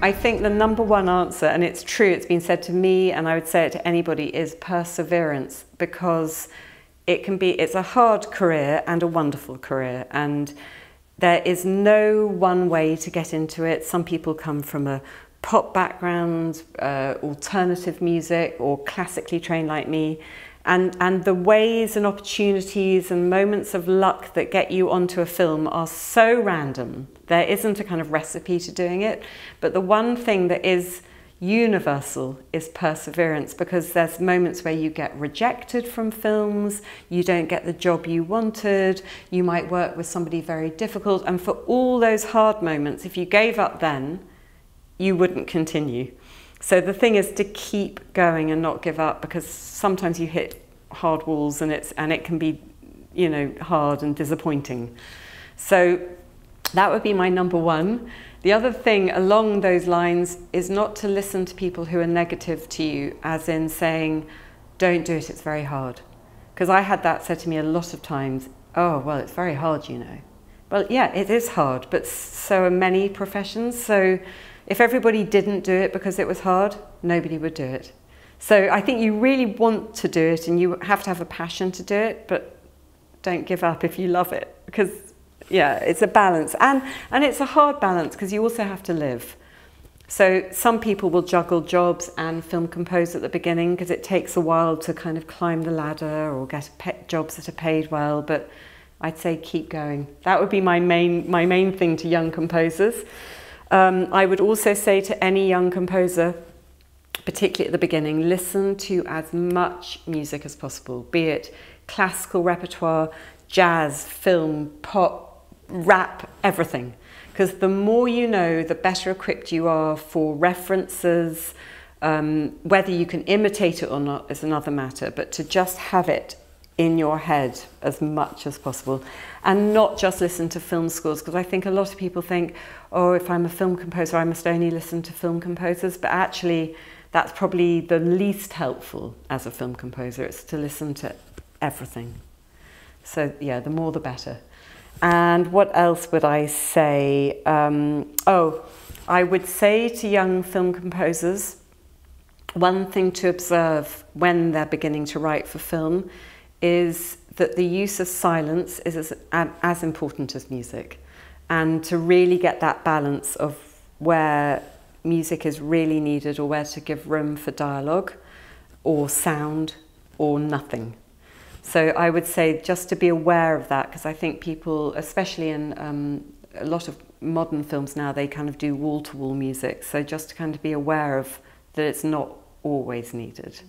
I think the number one answer, and it's true, it's been said to me, and I would say it to anybody, is perseverance, because it's a hard career and a wonderful career, and there is no one way to get into it. Some people come from a pop background, alternative music, or classically trained like me. And the ways and opportunities and moments of luck that get you onto a film are so random. There isn't a kind of recipe to doing it. But the one thing that is universal is perseverance, because there's moments where you get rejected from films, you don't get the job you wanted, you might work with somebody very difficult. And for all those hard moments, if you gave up then, you wouldn't continue. So the thing is to keep going and not give up, because sometimes you hit hard walls and it can be, you know, hard and disappointing. So that would be my number one. The other thing along those lines is not to listen to people who are negative to you, as in saying, don't do it, it's very hard. Because I had that said to me a lot of times, oh, well, it's very hard, you know. Well, yeah, it is hard, but so are many professions. So if everybody didn't do it because it was hard, nobody would do it. So I think you really want to do it, and you have to have a passion to do it, but don't give up if you love it, because yeah, it's a balance. And it's a hard balance, because you also have to live. So some people will juggle jobs and film compose at the beginning, because it takes a while to kind of climb the ladder or get jobs that are paid well, but I'd say keep going. That would be my main thing to young composers. I would also say to any young composer, particularly at the beginning, listen to as much music as possible, be it classical repertoire, jazz, film, pop, rap, everything. Because the more you know, the better equipped you are for references. Whether you can imitate it or not is another matter, but to just have it in your head as much as possible, and not just listen to film scores, because I think a lot of people think, oh, if I'm a film composer I must only listen to film composers, but actually that's probably the least helpful as a film composer. It's to listen to everything. So yeah, the more the better. And what else would I say? I would say to young film composers, one thing to observe when they're beginning to write for film is that the use of silence is as important as music, and to really get that balance of where music is really needed or where to give room for dialogue or sound or nothing. So I would say just to be aware of that, because I think people, especially in a lot of modern films now, they kind of do wall-to-wall music, so just to kind of be aware of that it's not always needed.